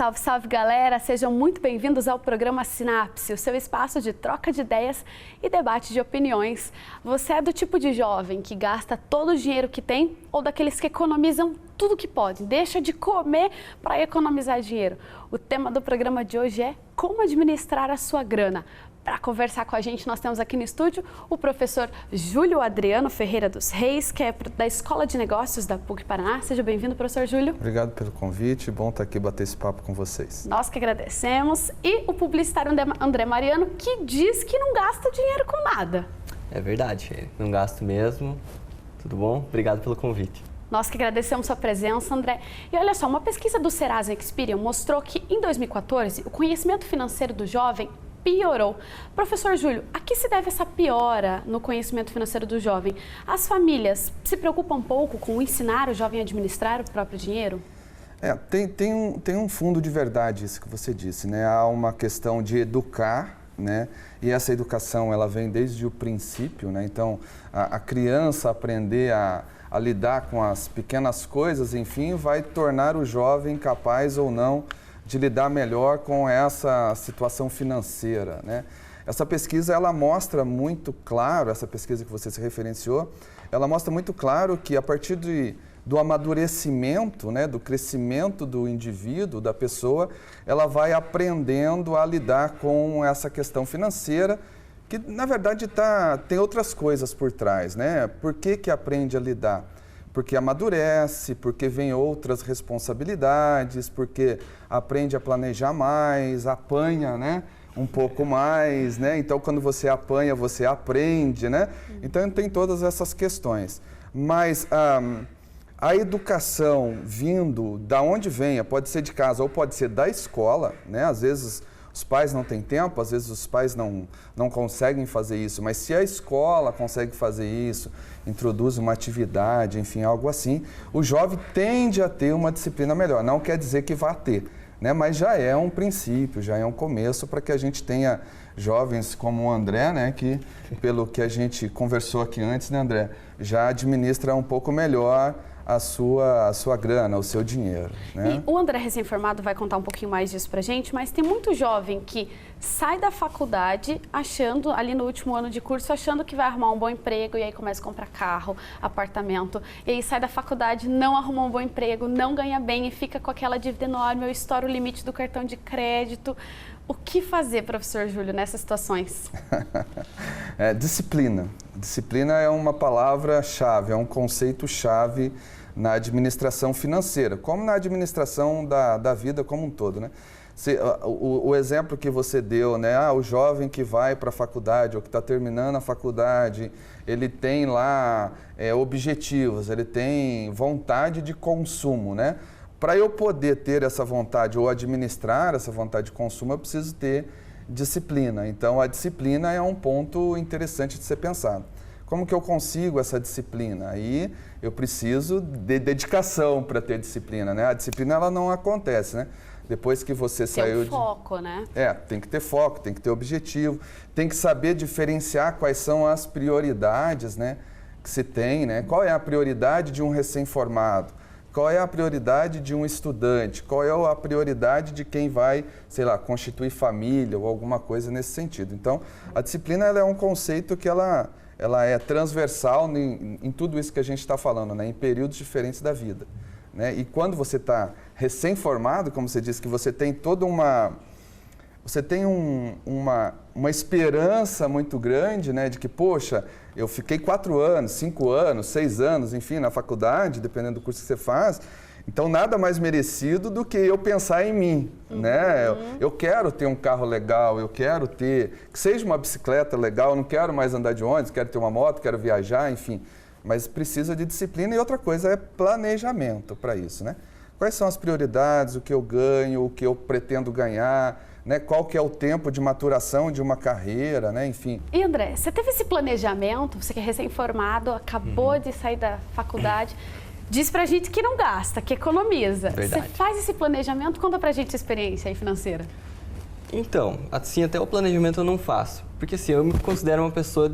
Salve, salve galera! Sejam muito bem-vindos ao programa Sinapse, o seu espaço de troca de ideias e debate de opiniões. Você é do tipo de jovem que gasta todo o dinheiro que tem ou daqueles que economizam tudo que podem, deixa de comer para economizar dinheiro? O tema do programa de hoje é como administrar a sua grana. Para conversar com a gente, nós temos aqui no estúdio o professor Júlio Adriano Ferreira dos Reis, que é da Escola de Negócios da PUC Paraná. Seja bem-vindo, professor Júlio. Obrigado pelo convite, bom estar aqui bater esse papo com vocês. Nós que agradecemos. E o publicitário André Mariano, que diz que não gasta dinheiro com nada. É verdade, não gasto mesmo. Tudo bom? Obrigado pelo convite. Nós que agradecemos sua presença, André. E olha só, uma pesquisa do Serasa Experian mostrou que em 2014 o conhecimento financeiro do jovem piorou. Professor Júlio, a que se deve essa piora no conhecimento financeiro do jovem? As famílias se preocupam um pouco com ensinar o jovem a administrar o próprio dinheiro? Tem um fundo de verdade isso que você disse, né? Há uma questão de educar, né? E essa educação ela vem desde o princípio, né? Então, a criança aprender a lidar com as pequenas coisas, enfim, vai tornar o jovem capaz ou não de lidar melhor com essa situação financeira, né? Essa pesquisa, ela mostra muito claro, essa pesquisa que você se referenciou, ela mostra muito claro que a partir do amadurecimento, né, do crescimento do indivíduo, da pessoa, ela vai aprendendo a lidar com essa questão financeira, que na verdade tem outras coisas por trás, né? Por que aprende a lidar? Porque amadurece, porque vem outras responsabilidades, porque aprende a planejar mais, apanha, né, um pouco mais, né? Então, quando você apanha, você aprende, né? Então, tem todas essas questões. Mas a educação vindo da onde venha, pode ser de casa ou pode ser da escola, né? Às vezes os pais não têm tempo, às vezes os pais não conseguem fazer isso, mas se a escola consegue fazer isso, introduz uma atividade, enfim, algo assim, o jovem tende a ter uma disciplina melhor. Não quer dizer que vá ter, né? Mas já é um princípio, já é um começo para que a gente tenha jovens como o André, né? Que, pelo que a gente conversou aqui antes, né, André, já administra um pouco melhor a sua grana, o seu dinheiro, né? E o André, recém-formado, vai contar um pouquinho mais disso pra gente, mas tem muito jovem que sai da faculdade achando, ali no último ano de curso, achando que vai arrumar um bom emprego e aí começa a comprar carro, apartamento, e aí sai da faculdade, não arruma um bom emprego, não ganha bem e fica com aquela dívida enorme, ou estoura o limite do cartão de crédito. O que fazer, professor Júlio, nessas situações? Disciplina. Disciplina é uma palavra-chave, é um conceito-chave na administração financeira, como na administração da vida como um todo, né? O exemplo que você deu, né? O jovem que vai para a faculdade ou que está terminando a faculdade, ele tem lá objetivos, ele tem vontade de consumo, né? Para eu poder ter essa vontade ou administrar essa vontade de consumo, eu preciso ter disciplina. Então, a disciplina é um ponto interessante de ser pensado. Como que eu consigo essa disciplina? Aí eu preciso de dedicação para ter disciplina, né? A disciplina ela não acontece, né? Depois que você saiu de... Tem foco, né? Tem que ter foco, tem que ter objetivo, tem que saber diferenciar quais são as prioridades, né, que se tem, né? Qual é a prioridade de um recém-formado? Qual é a prioridade de um estudante? Qual é a prioridade de quem vai, sei lá, constituir família ou alguma coisa nesse sentido? Então, a disciplina ela é um conceito que ela é transversal em tudo isso que a gente está falando, né? Em períodos diferentes da vida, né? E quando você está recém-formado, como você disse, que você tem toda uma... Você tem uma esperança muito grande, né, de que, poxa, eu fiquei 4 anos, 5 anos, 6 anos, enfim, na faculdade, dependendo do curso que você faz, então nada mais merecido do que eu pensar em mim, né? Eu quero ter um carro legal, eu quero ter, que seja uma bicicleta legal, eu não quero mais andar de ônibus, quero ter uma moto, quero viajar, enfim, mas precisa de disciplina e outra coisa é planejamento para isso, né? Quais são as prioridades, o que eu ganho, o que eu pretendo ganhar, né? Qual que é o tempo de maturação de uma carreira, né? Enfim. E André, você teve esse planejamento, você que é recém-formado, acabou de sair da faculdade, diz pra gente que não gasta, que economiza. Verdade. Você faz esse planejamento, conta pra gente a experiência aí financeira. Então, assim, até o planejamento eu não faço, porque assim, eu me considero uma pessoa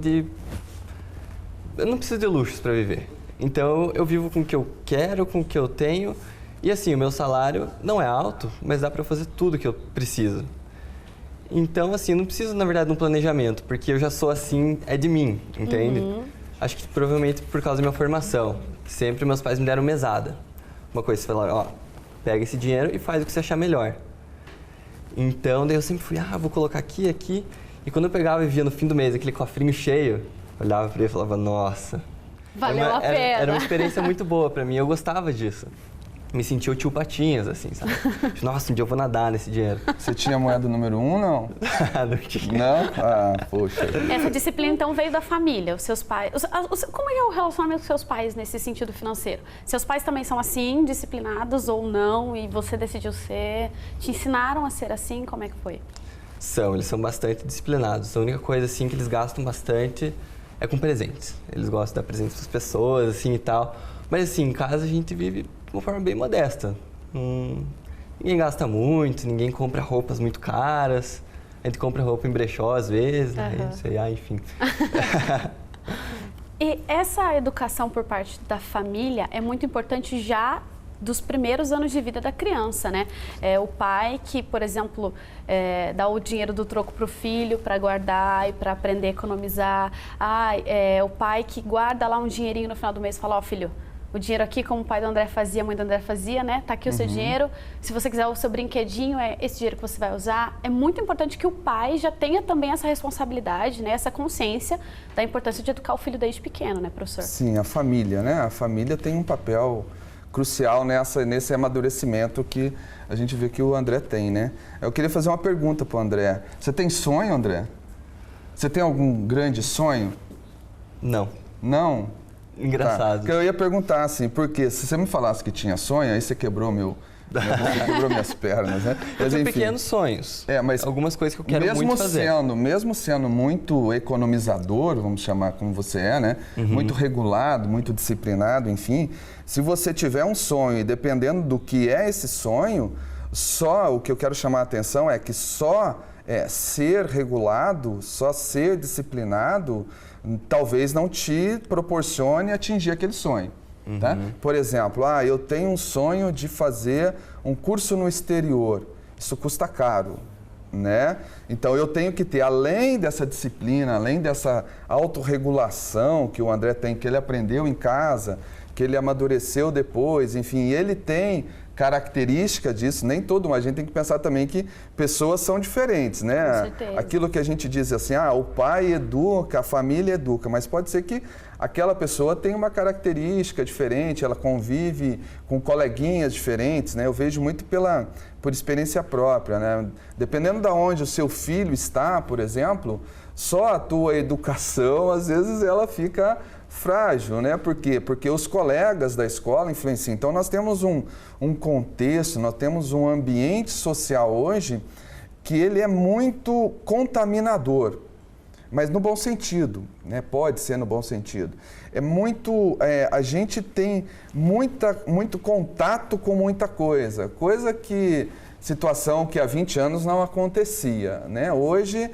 eu não preciso de luxos para viver. Então, eu vivo com o que eu quero, com o que eu tenho E assim, o meu salário não é alto, mas dá para fazer tudo que eu preciso. Então, assim, eu não preciso, na verdade, de um planejamento, porque eu já sou assim, é de mim, entende? Acho que provavelmente por causa da minha formação. Sempre meus pais me deram mesada. Uma coisa, você fala, ó, pega esse dinheiro e faz o que você achar melhor. Então, daí eu sempre fui, vou colocar aqui, aqui. E quando eu pegava e via no fim do mês aquele cofrinho cheio, eu olhava pra ele e falava, nossa. Valeu a pena. Era uma experiência muito boa pra mim, eu gostava disso. Me sentia o tio Patinhas, assim, sabe? Nossa, um dia eu vou nadar nesse dinheiro. Você tinha moeda número 1, não? Não tinha. Não? Ah, poxa. Essa disciplina, então, veio da família, os seus pais. Como é o relacionamento com seus pais nesse sentido financeiro? Seus pais também são assim, disciplinados ou não, e você decidiu ser? Te ensinaram a ser assim? Como é que foi? Eles são bastante disciplinados. A única coisa, assim, que eles gastam bastante é com presentes. Eles gostam de dar presentes para as pessoas, assim, e tal. Mas, assim, em casa a gente vive de uma forma bem modesta. Ninguém gasta muito, ninguém compra roupas muito caras. A gente compra roupa em brechó às vezes, né? Enfim. E essa educação por parte da família é muito importante já dos primeiros anos de vida da criança, né? O pai que, por exemplo, dá o dinheiro do troco para o filho para guardar e para aprender a economizar. O pai que guarda lá um dinheirinho no final do mês e fala, ó, filho, o dinheiro aqui, como o pai do André fazia, a mãe do André fazia, né? Tá aqui o seu dinheiro. Se você quiser o seu brinquedinho, é esse dinheiro que você vai usar. É muito importante que o pai já tenha também essa responsabilidade, né? Essa consciência da importância de educar o filho desde pequeno, né, professor? Sim, a família, né? A família tem um papel crucial nesse amadurecimento que a gente vê que o André tem, né? Eu queria fazer uma pergunta para o André. Você tem sonho, André? Você tem algum grande sonho? Não. Não? Engraçado. Tá. Eu ia perguntar assim, porque se você me falasse que tinha sonho, aí você quebrou você quebrou minhas pernas, né? Eu tenho pequenos sonhos. Mas algumas coisas que eu quero muito fazer. Mesmo sendo muito economizador, vamos chamar como você é, né? Muito regulado, muito disciplinado, enfim. Se você tiver um sonho e dependendo do que é esse sonho, só o que eu quero chamar a atenção é que só ser regulado, só ser disciplinado, talvez não te proporcione atingir aquele sonho. Tá? Por exemplo, eu tenho um sonho de fazer um curso no exterior. Isso custa caro, né? Então eu tenho que ter, além dessa disciplina, além dessa autorregulação que o André tem, que ele aprendeu em casa, que ele amadureceu depois, enfim, ele tem característica disso, nem todo mundo. A gente tem que pensar também que pessoas são diferentes, né? Com certeza. Aquilo que a gente diz assim, o pai educa, a família educa, mas pode ser que aquela pessoa tenha uma característica diferente, ela convive com coleguinhas diferentes, né? Eu vejo muito por experiência própria, né? Dependendo de onde o seu filho está, por exemplo, só a tua educação, às vezes, ela fica frágil, né? Por quê? Porque os colegas da escola influenciam. Então, nós temos um contexto, nós temos um ambiente social hoje que ele é muito contaminador, mas no bom sentido, né? Pode ser no bom sentido. A gente tem muito contato com muita coisa, situação que há 20 anos não acontecia, né? Hoje,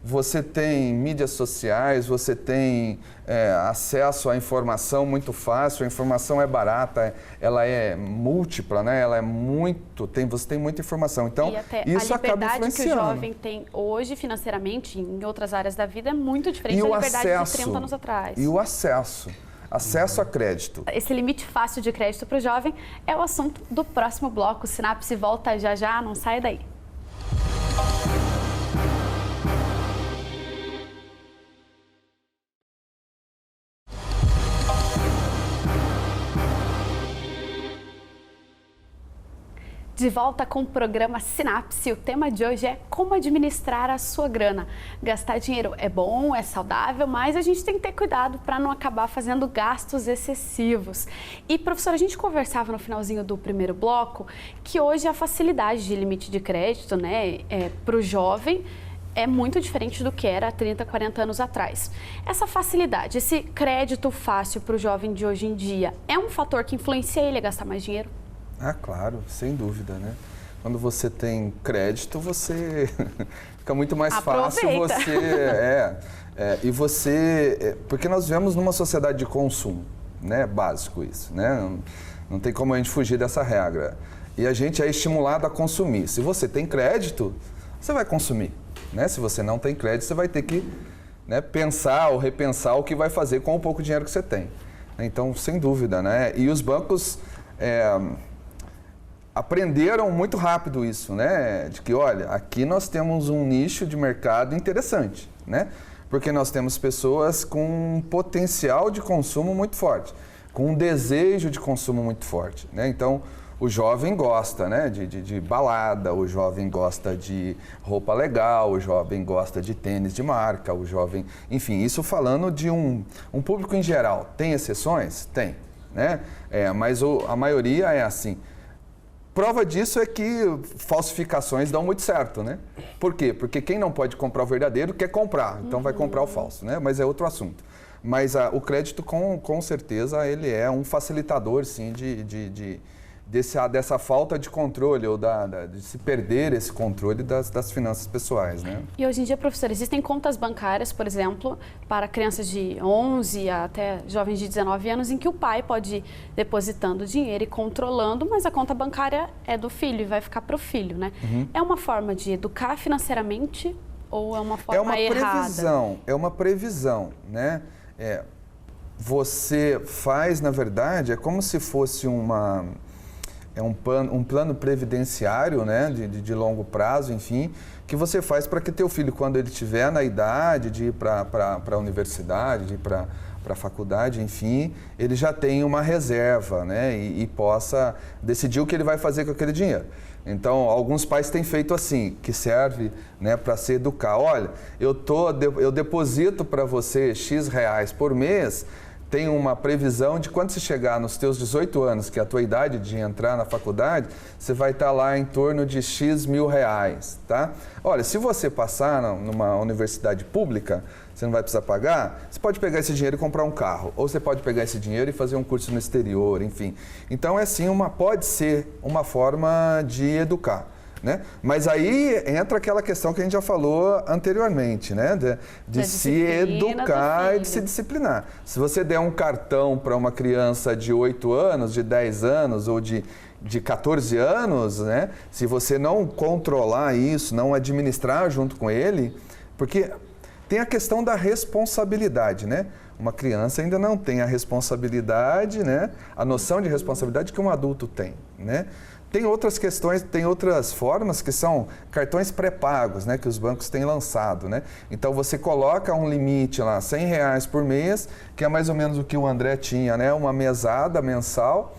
você tem mídias sociais, você tem acesso à informação muito fácil, a informação é barata, ela é múltipla, né? Ela é você tem muita informação. Então, e até isso acaba influenciando. A liberdade que o jovem tem hoje, financeiramente, em outras áreas da vida, é muito diferente da liberdade de 30 anos atrás. E o acesso a crédito. Esse limite fácil de crédito para o jovem é o assunto do próximo bloco. O Sinapse volta já, não sai daí. De volta com o programa Sinapse. O tema de hoje é como administrar a sua grana. Gastar dinheiro é bom, é saudável, mas a gente tem que ter cuidado para não acabar fazendo gastos excessivos. E, professora, a gente conversava no finalzinho do primeiro bloco que hoje a facilidade de limite de crédito, né, para o jovem é muito diferente do que era há 30, 40 anos atrás. Essa facilidade, esse crédito fácil para o jovem de hoje em dia, é um fator que influencia ele a gastar mais dinheiro? Claro, sem dúvida, né? Quando você tem crédito, você fica muito mais fácil porque nós vivemos numa sociedade de consumo, né? Básico isso, né? Não tem como a gente fugir dessa regra. E a gente é estimulado a consumir. Se você tem crédito, você vai consumir, né? Se você não tem crédito, você vai ter que, né, pensar ou repensar o que vai fazer com o pouco dinheiro que você tem. Então, sem dúvida, né? E os bancos aprenderam muito rápido isso, né? De que, olha, aqui nós temos um nicho de mercado interessante, né? Porque nós temos pessoas com um potencial de consumo muito forte, com um desejo de consumo muito forte, né? Então, o jovem gosta, né, de balada, o jovem gosta de roupa legal, o jovem gosta de tênis de marca, o jovem... Enfim, isso falando de um público em geral. Tem exceções? Tem, né? Mas a maioria é assim. Prova disso é que falsificações dão muito certo, né? Por quê? Porque quem não pode comprar o verdadeiro quer comprar, então vai comprar o falso, né? Mas é outro assunto. Mas o crédito, com certeza, ele é um facilitador, sim, dessa falta de controle ou de se perder esse controle das finanças pessoais, né? E hoje em dia, professor, existem contas bancárias, por exemplo, para crianças de 11 até jovens de 19 anos, em que o pai pode ir depositando dinheiro e controlando, mas a conta bancária é do filho e vai ficar para o filho, né? É uma forma de educar financeiramente ou é uma forma errada? É uma previsão, né? Você faz, na verdade, é como se fosse um plano previdenciário, né, de longo prazo, enfim, que você faz para que teu filho, quando ele estiver na idade de ir para a universidade, de ir para a faculdade, enfim, ele já tenha uma reserva, né, e possa decidir o que ele vai fazer com aquele dinheiro. Então, alguns pais têm feito assim, que serve, né, para se educar. Olha, eu deposito para você X reais por mês, tem uma previsão de quando você chegar nos teus 18 anos, que é a tua idade de entrar na faculdade, você vai estar lá em torno de X mil reais, tá? Olha, se você passar numa universidade pública, você não vai precisar pagar, você pode pegar esse dinheiro e comprar um carro, ou você pode pegar esse dinheiro e fazer um curso no exterior, enfim. Então, pode ser uma forma de educar, né? Mas aí entra aquela questão que a gente já falou anteriormente, né? De se educar e de se disciplinar. Se você der um cartão para uma criança de 8 anos, de 10 anos ou de 14 anos, né? Se você não controlar isso, não administrar junto com ele, porque tem a questão da responsabilidade, né? Uma criança ainda não tem a responsabilidade, né? A noção de responsabilidade que um adulto tem, né? Tem outras questões, tem outras formas que são cartões pré-pagos, né, que os bancos têm lançado, né? Então você coloca um limite lá, R$100 por mês, que é mais ou menos o que o André tinha, né? Uma mesada mensal,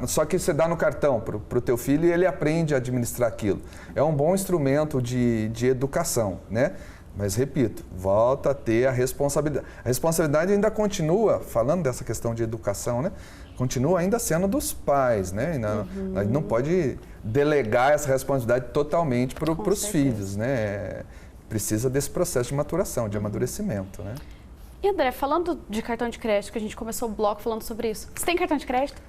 só que você dá no cartão para o teu filho e ele aprende a administrar aquilo. É um bom instrumento de educação, né? Mas, repito, volta a ter a responsabilidade. A responsabilidade ainda continua, falando dessa questão de educação, né? Continua ainda sendo dos pais, né? A gente não pode delegar essa responsabilidade totalmente para os filhos, né? Precisa desse processo de maturação, de amadurecimento, né? E, André, falando de cartão de crédito, que a gente começou o bloco falando sobre isso, você tem cartão de crédito?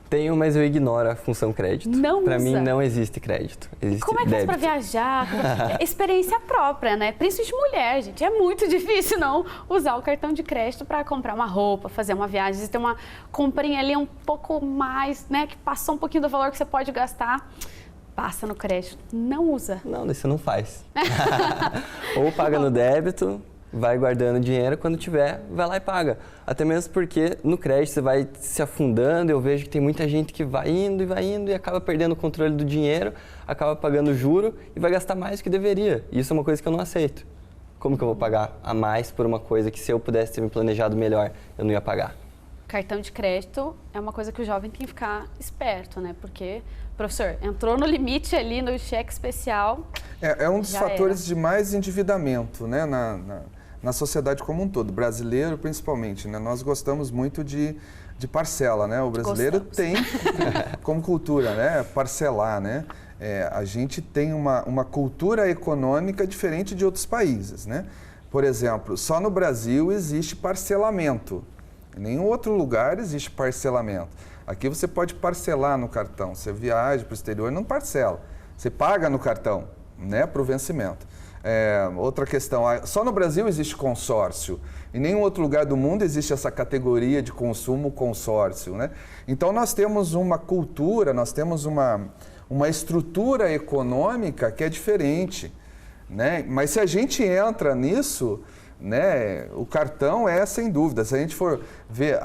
Tenho, mas eu ignoro a função crédito. Não usa? Para mim não existe crédito, existe Como é que débito. faz para viajar? Experiência própria, né? Principalmente mulher, gente. É muito difícil não usar o cartão de crédito para comprar uma roupa, fazer uma viagem. Se tem uma comprinha ali um pouco mais, né? Que passou um pouquinho do valor que você pode gastar. Passa no crédito. Não usa. Não, você não faz. Ou paga no débito, vai guardando dinheiro, quando tiver, vai lá e paga. Até mesmo porque no crédito você vai se afundando, eu vejo que tem muita gente que vai indo e acaba perdendo o controle do dinheiro, acaba pagando juro e vai gastar mais do que deveria. Isso é uma coisa que eu não aceito. Como que eu vou pagar a mais por uma coisa que se eu pudesse ter me planejado melhor, eu não ia pagar? Cartão de crédito é uma coisa que o jovem tem que ficar esperto, né? Porque, professor, entrou no limite ali no cheque especial. É um dos fatores de mais endividamento, né? Na sociedade como um todo, brasileiro principalmente, né? Nós gostamos muito de parcela, né? O brasileiro tem como cultura, né? Parcelar, né? A gente tem uma cultura econômica diferente de outros países, né? Por exemplo, só no Brasil existe parcelamento. Em nenhum outro lugar existe parcelamento. Aqui você pode parcelar no cartão. Você viaja para o exterior e não parcela. Você paga no cartão, né? Para o vencimento. Outra questão, só no Brasil existe consórcio. Em nenhum outro lugar do mundo existe essa categoria de consumo consórcio, né? Então nós temos uma cultura, nós temos uma estrutura econômica que é diferente, né? Mas se a gente entra nisso, né, o cartão é sem dúvida. Se a gente for ver,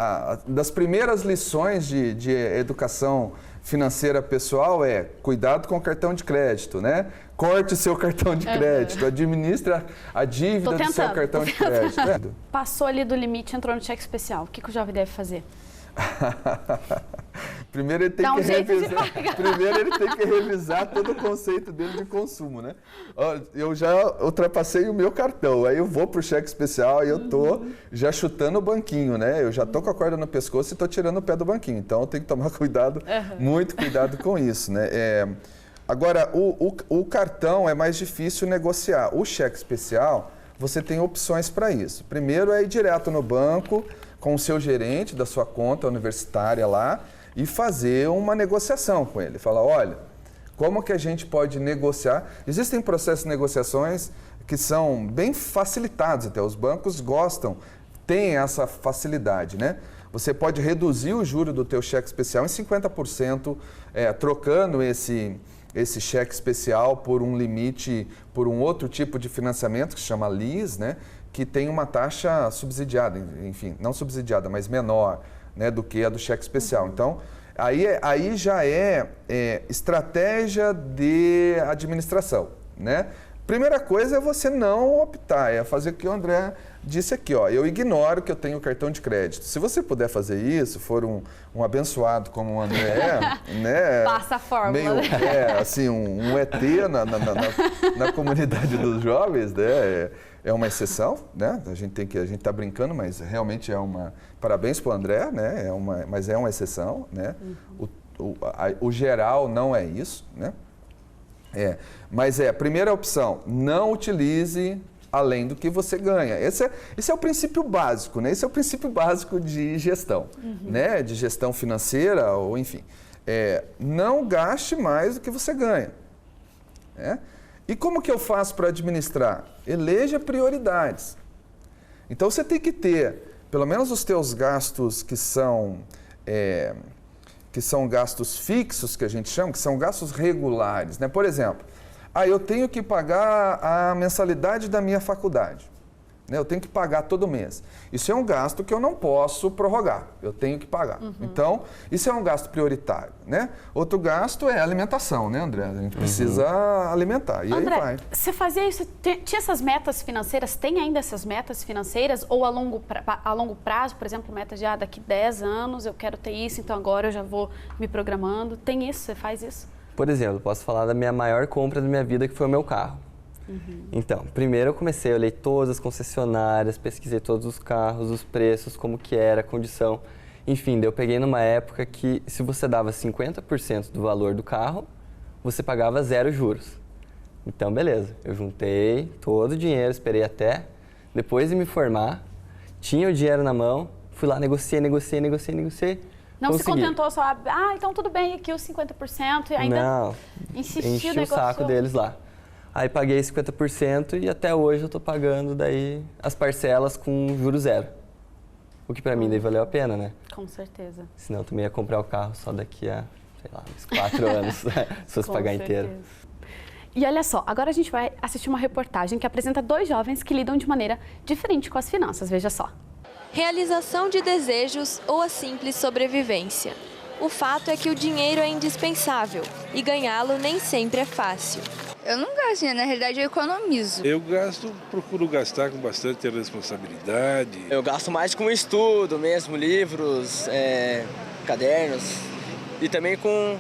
das primeiras lições de educação financeira pessoal cuidado com o cartão de crédito, né? Corte seu cartão de crédito, administra a dívida do seu cartão de crédito. Né? Passou ali do limite, entrou no cheque especial. O que o jovem deve fazer? Primeiro ele tem que revisar todo o conceito dele de consumo, né? Eu já ultrapassei o meu cartão, aí eu vou pro cheque especial e eu tô já chutando o banquinho, né? Eu já tô com a corda no pescoço e tô tirando o pé do banquinho, então eu tenho que tomar cuidado, muito cuidado com isso, né? Agora, o cartão é mais difícil negociar. O cheque especial, você tem opções para isso. Primeiro é ir direto no banco com o seu gerente da sua conta universitária lá e fazer uma negociação com ele. Falar, olha, como que a gente pode negociar? Existem processos de negociações que são bem facilitados até. Os bancos gostam, têm essa facilidade, né? Você pode reduzir o juro do teu cheque especial em 50%, trocando esse cheque especial por um limite, por um outro tipo de financiamento que se chama LIS, né? Que tem uma taxa subsidiada, enfim, não subsidiada, mas menor, né, do que a do cheque especial. Então, aí já é estratégia de administração, né? Primeira coisa é você não optar, é fazer o que o André disse aqui, ó, eu ignoro que eu tenho cartão de crédito. Se você puder fazer isso, for um abençoado como o André né? Passa a fórmula. Meio, assim, um ET na comunidade dos jovens, né? É uma exceção, né? A gente está brincando, mas realmente é uma... Parabéns para o André, né? Mas é uma exceção, né? O geral não é isso, né? Mas a primeira opção, não utilize além do que você ganha. Esse é o princípio básico, né? Esse é o princípio básico de gestão, né? De gestão financeira, ou enfim. Não gaste mais do que você ganha. E como que eu faço para administrar? Eleja prioridades. Então você tem que ter, pelo menos os teus gastos que são gastos fixos, que a gente chama, que são gastos regulares, né? Por exemplo, eu tenho que pagar a mensalidade da minha faculdade, né? Eu tenho que pagar todo mês. Isso é um gasto que eu não posso prorrogar, eu tenho que pagar. Então, isso é um gasto prioritário, né? Outro gasto é alimentação, né, André? A gente precisa alimentar, e André, aí vai. você fazia isso, tinha essas metas financeiras, tem ainda essas metas financeiras? Ou a longo prazo, por exemplo, metas de daqui 10 anos eu quero ter isso, então agora eu já vou me programando. Tem isso? Você faz isso? Por exemplo, posso falar da minha maior compra da minha vida, que foi o meu carro. Então, primeiro eu comecei, eu olhei todas as concessionárias, pesquisei todos os carros, os preços, como que era, a condição. Enfim, eu peguei numa época que se você dava 50% do valor do carro, você pagava 0 juros. Então, beleza, eu juntei todo o dinheiro, esperei até depois de me formar, tinha o dinheiro na mão, fui lá, negociei. Não consegui. Se contentou só, então tudo bem, aqui os 50% e ainda Não, enchi o saco deles lá. Aí paguei 50% e até hoje eu tô pagando daí as parcelas com juros 0. O que pra mim daí valeu a pena, né? Com certeza. Senão eu também ia comprar o carro só daqui a, sei lá, uns 4 anos, se fosse pagar inteiro. E olha só, agora a gente vai assistir uma reportagem que apresenta 2 jovens que lidam de maneira diferente com as finanças, veja só. Realização de desejos ou a simples sobrevivência. O fato é que o dinheiro é indispensável e ganhá-lo nem sempre é fácil. Eu não gasto, na realidade eu economizo. Eu procuro gastar com bastante responsabilidade. Eu gasto mais com estudo mesmo, livros, cadernos e também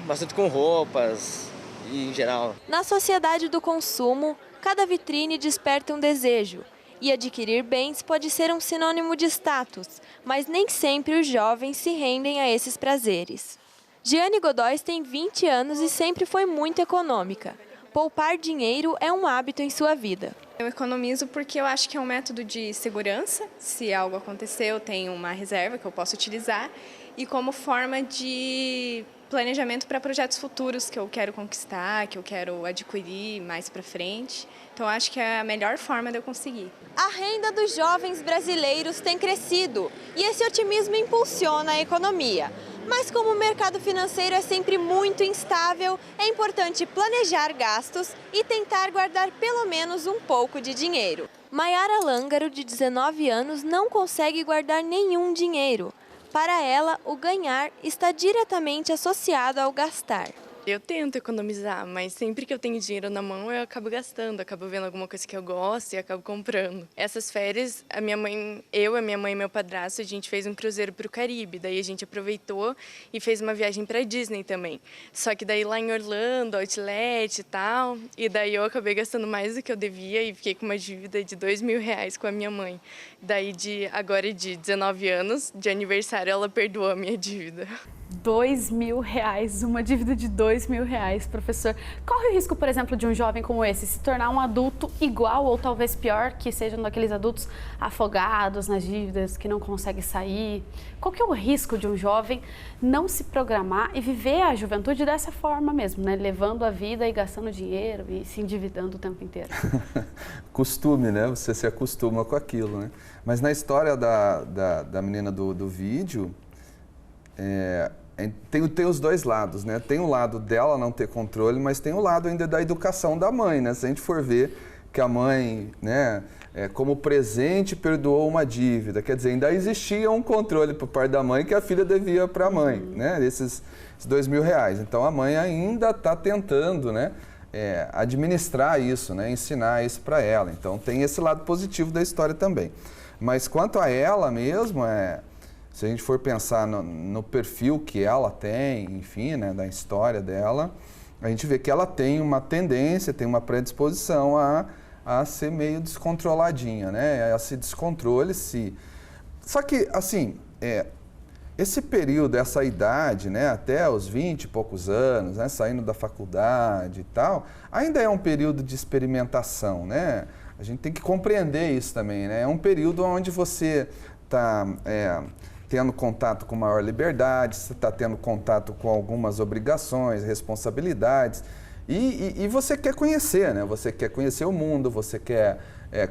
bastante com roupas e em geral. Na sociedade do consumo, cada vitrine desperta um desejo. E adquirir bens pode ser um sinônimo de status, mas nem sempre os jovens se rendem a esses prazeres. Giane Godóis tem 20 anos e sempre foi muito econômica. Poupar dinheiro é um hábito em sua vida. Eu economizo porque eu acho que é um método de segurança. Se algo acontecer, eu tenho uma reserva que eu posso utilizar. E como forma de planejamento para projetos futuros que eu quero conquistar, que eu quero adquirir mais para frente. Então, acho que é a melhor forma de eu conseguir. A renda dos jovens brasileiros tem crescido e esse otimismo impulsiona a economia. Mas como o mercado financeiro é sempre muito instável, é importante planejar gastos e tentar guardar pelo menos um pouco de dinheiro. Maiara Lângaro, de 19 anos, não consegue guardar nenhum dinheiro. Para ela, o ganhar está diretamente associado ao gastar. Eu tento economizar, mas sempre que eu tenho dinheiro na mão, eu acabo gastando, acabo vendo alguma coisa que eu gosto e acabo comprando. Essas férias, a minha mãe e meu padrasto, a gente fez um cruzeiro para o Caribe. Daí a gente aproveitou e fez uma viagem para Disney também. Só que daí lá em Orlando, Outlet e tal, e daí eu acabei gastando mais do que eu devia e fiquei com uma dívida de R$2.000 com a minha mãe. Daí agora de 19 anos, de aniversário, ela perdoou a minha dívida. R$2.000, uma dívida de R$2.000, professor. Corre o risco, por exemplo, de um jovem como esse se tornar um adulto igual ou talvez pior, que sejam daqueles adultos afogados nas dívidas, que não conseguem sair? Qual que é o risco de um jovem não se programar e viver a juventude dessa forma mesmo, né? Levando a vida e gastando dinheiro e se endividando o tempo inteiro? Costume, né? Você se acostuma com aquilo, né? Mas na história da menina do vídeo, tem os dois lados, né? Tem o lado dela não ter controle, mas tem o lado ainda da educação da mãe, né? Se a gente for ver que a mãe, né, como presente perdoou uma dívida, quer dizer, ainda existia um controle por parte da mãe que a filha devia para a mãe, né? Esses R$2.000. Então a mãe ainda está tentando, né, administrar isso, né, ensinar isso para ela. Então tem esse lado positivo da história também. Mas quanto a ela mesmo, se a gente for pensar no perfil que ela tem, enfim, né, da história dela, a gente vê que ela tem uma tendência, tem uma predisposição a ser meio descontroladinha, né? A esse descontrole, Só que, assim, esse período, essa idade, né, até os 20 e poucos anos, né, saindo da faculdade e tal, ainda é um período de experimentação, né? A gente tem que compreender isso também, né? É um período onde você está tendo contato com maior liberdade, você está tendo contato com algumas obrigações, responsabilidades, e você quer conhecer, né? Você quer conhecer o mundo, você quer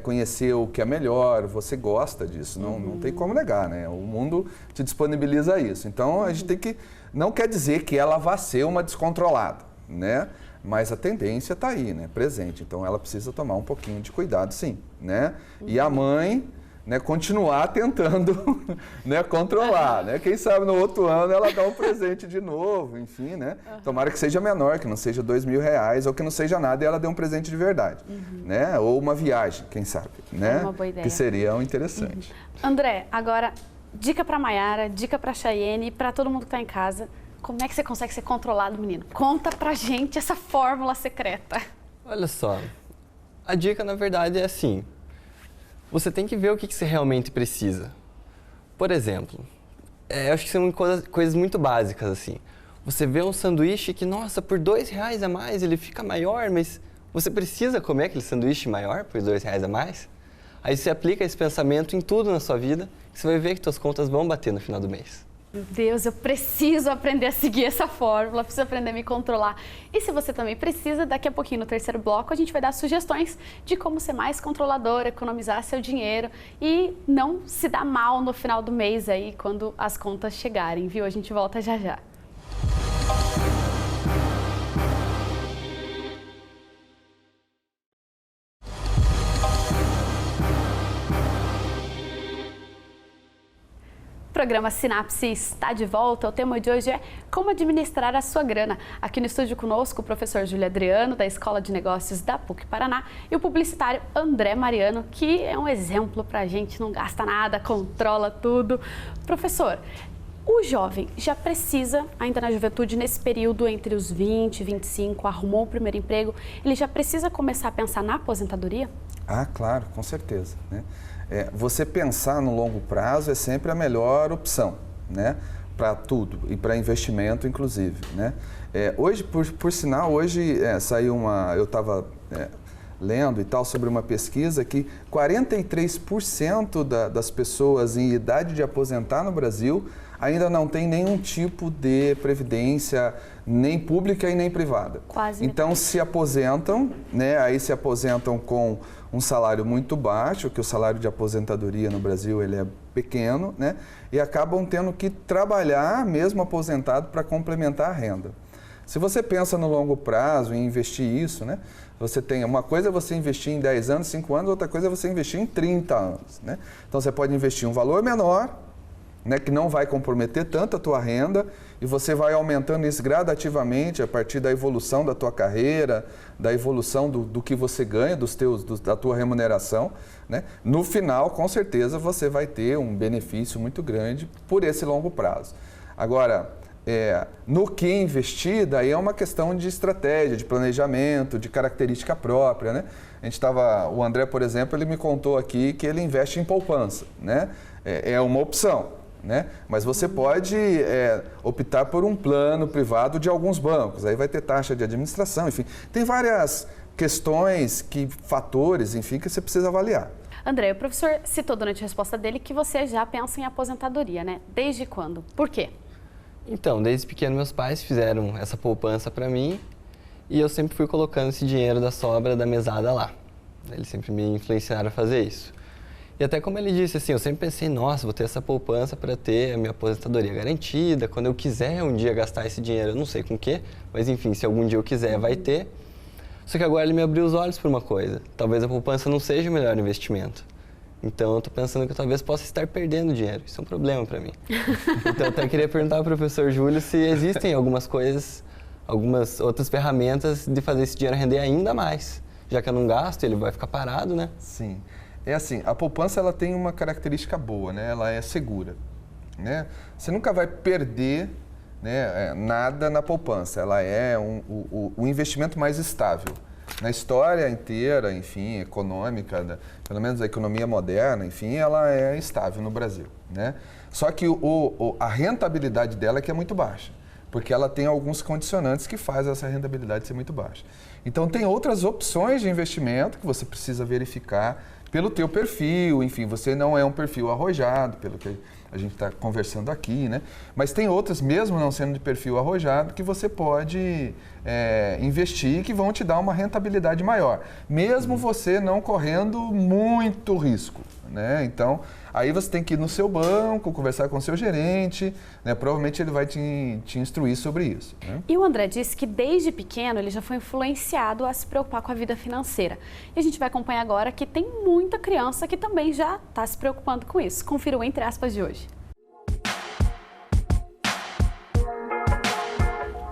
conhecer o que é melhor, você gosta disso, não tem como negar, né? O mundo te disponibiliza isso. Então, a gente tem que... Não quer dizer que ela vá ser uma descontrolada, né? Mas a tendência está aí, né? Presente. Então, ela precisa tomar um pouquinho de cuidado, sim, né? E a mãe... né, continuar tentando, né, controlar, né? Quem sabe no outro ano ela dá um presente de novo, enfim, né? Tomara que seja menor, que não seja R$2.000 ou que não seja nada e ela dê um presente de verdade, né? Ou uma viagem, quem sabe, né? É uma boa ideia. Que seria um interessante. André, agora, dica para Maiara, dica para Chayene e para todo mundo que está em casa. Como é que você consegue ser controlado, menino? Conta pra gente essa fórmula secreta. Olha só, a dica na verdade é assim, você tem que ver o que você realmente precisa. Por exemplo, eu acho que são coisas muito básicas assim. Você vê um sanduíche que, nossa, por R$2 a mais ele fica maior, mas você precisa comer aquele sanduíche maior por R$2 a mais? Aí você aplica esse pensamento em tudo na sua vida e você vai ver que suas contas vão bater no final do mês. Meu Deus, eu preciso aprender a seguir essa fórmula, preciso aprender a me controlar. E se você também precisa, daqui a pouquinho no terceiro bloco a gente vai dar sugestões de como ser mais controlador, economizar seu dinheiro e não se dar mal no final do mês aí quando as contas chegarem, viu? A gente volta já já. O programa Sinapse está de volta. O tema de hoje é como administrar a sua grana. Aqui no estúdio conosco o professor Júlio Adriano, da Escola de Negócios da PUC Paraná, e o publicitário André Mariano, que é um exemplo para a gente, não gasta nada, controla tudo. Professor, o jovem já precisa, ainda na juventude, nesse período entre os 20 e 25, arrumou o primeiro emprego, ele já precisa começar a pensar na aposentadoria? Ah, claro, com certeza, né? Você pensar no longo prazo é sempre a melhor opção, né? Para tudo e para investimento, inclusive, né? Hoje, por sinal, hoje saiu eu estava lendo e tal sobre uma pesquisa que 43% das pessoas em idade de aposentar no Brasil ainda não tem nenhum tipo de previdência, nem pública e nem privada. Quase então metade. se aposentam, né? Aí se aposentam com um salário muito baixo, que o salário de aposentadoria no Brasil ele é pequeno, né? E acabam tendo que trabalhar, mesmo aposentado, para complementar a renda. Se você pensa no longo prazo em investir isso, né? Você tem uma coisa é você investir em 10 anos, 5 anos, outra coisa é você investir em 30 anos, né? Então você pode investir um valor menor, né, que não vai comprometer tanto a tua renda, e você vai aumentando isso gradativamente a partir da evolução da tua carreira, da evolução do que você ganha, da tua remuneração, né? No final, com certeza, você vai ter um benefício muito grande por esse longo prazo. Agora, no que investir, daí é uma questão de estratégia, de planejamento, de característica própria, né? O André, por exemplo, ele me contou aqui que ele investe em poupança, né? É uma opção, né? Mas você pode optar por um plano privado de alguns bancos, aí vai ter taxa de administração, enfim. Tem várias questões, fatores, enfim, que você precisa avaliar. André, o professor citou durante a resposta dele que você já pensa em aposentadoria, né? Desde quando? Por quê? Então, desde pequeno meus pais fizeram essa poupança para mim e eu sempre fui colocando esse dinheiro da sobra da mesada lá. Eles sempre me influenciaram a fazer isso. E até como ele disse, assim, eu sempre pensei, nossa, vou ter essa poupança para ter a minha aposentadoria garantida, quando eu quiser um dia gastar esse dinheiro, eu não sei com o quê, mas enfim, se algum dia eu quiser, vai ter. Só que agora ele me abriu os olhos para uma coisa, talvez a poupança não seja o melhor investimento. Então eu estou pensando que eu talvez possa estar perdendo dinheiro, isso é um problema para mim. Então eu até queria perguntar ao professor Júlio se existem algumas coisas, algumas outras ferramentas de fazer esse dinheiro render ainda mais, já que eu não gasto, ele vai ficar parado, né? Sim. É assim, a poupança ela tem uma característica boa, né? Ela é segura, né? Você nunca vai perder, né, nada na poupança, ela é o investimento mais estável. Na história inteira, enfim, econômica, pelo menos a economia moderna, enfim, ela é estável no Brasil, né? Só que a rentabilidade dela é que é muito baixa, porque ela tem alguns condicionantes que fazem essa rentabilidade ser muito baixa. Então, tem outras opções de investimento que você precisa verificar pelo teu perfil, enfim, você não é um perfil arrojado, pelo que a gente está conversando aqui, né? Mas tem outras, mesmo não sendo de perfil arrojado, que você pode investir que vão te dar uma rentabilidade maior, mesmo você não correndo muito risco, né? Então, aí você tem que ir no seu banco, conversar com o seu gerente, né? Provavelmente ele vai te instruir sobre isso, né? E o André disse que desde pequeno ele já foi influenciado a se preocupar com a vida financeira. E a gente vai acompanhar agora que tem muita criança que também já está se preocupando com isso. Confira o Entre Aspas de hoje.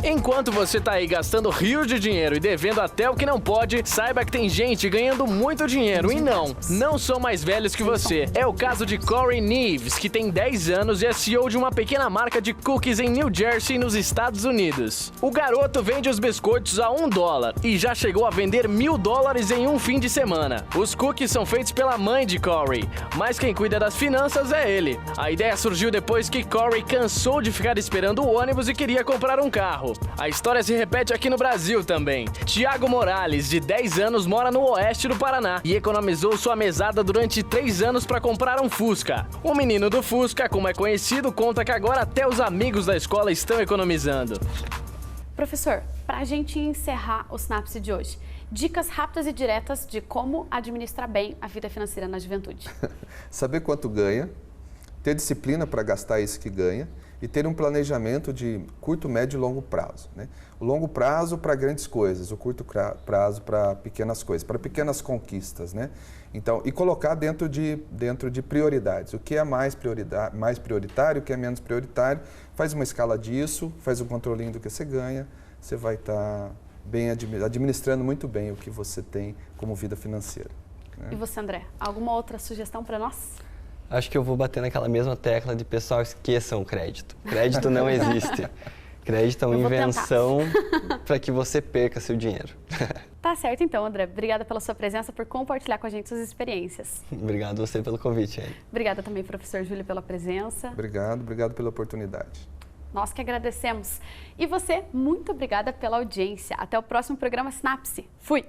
Enquanto você tá aí gastando rios de dinheiro e devendo até o que não pode, saiba que tem gente ganhando muito dinheiro e não são mais velhos que você. É o caso de Corey Neves, que tem 10 anos e é CEO de uma pequena marca de cookies em New Jersey, nos Estados Unidos. O garoto vende os biscoitos a $1 e já chegou a vender $1.000 em um fim de semana. Os cookies são feitos pela mãe de Corey, mas quem cuida das finanças é ele. A ideia surgiu depois que Corey cansou de ficar esperando o ônibus e queria comprar um carro. A história se repete aqui no Brasil também. Tiago Morales, de 10 anos, mora no oeste do Paraná e economizou sua mesada durante 3 anos para comprar um Fusca. O menino do Fusca, como é conhecido, conta que agora até os amigos da escola estão economizando. Professor, para a gente encerrar o Sinapse de hoje, dicas rápidas e diretas de como administrar bem a vida financeira na juventude. Saber quanto ganha, ter disciplina para gastar isso que ganha, e ter um planejamento de curto, médio e longo prazo, né? O longo prazo para grandes coisas, o curto prazo para pequenas coisas, para pequenas conquistas, né? Então, e colocar dentro de prioridades. O que é mais prioritário, o que é menos prioritário, faz uma escala disso, faz um controlinho do que você ganha, você vai estar bem administrando muito bem o que você tem como vida financeira, né? E você, André, alguma outra sugestão para nós? Acho que eu vou bater naquela mesma tecla de pessoal, esqueçam o crédito. Crédito não existe. Crédito é uma invenção para que você perca seu dinheiro. Tá certo então, André. Obrigada pela sua presença, por compartilhar com a gente suas experiências. Obrigado você pelo convite, Anne. Obrigada também, professor Júlio, pela presença. Obrigado pela oportunidade. Nós que agradecemos. E você, muito obrigada pela audiência. Até o próximo programa Sinapse. Fui!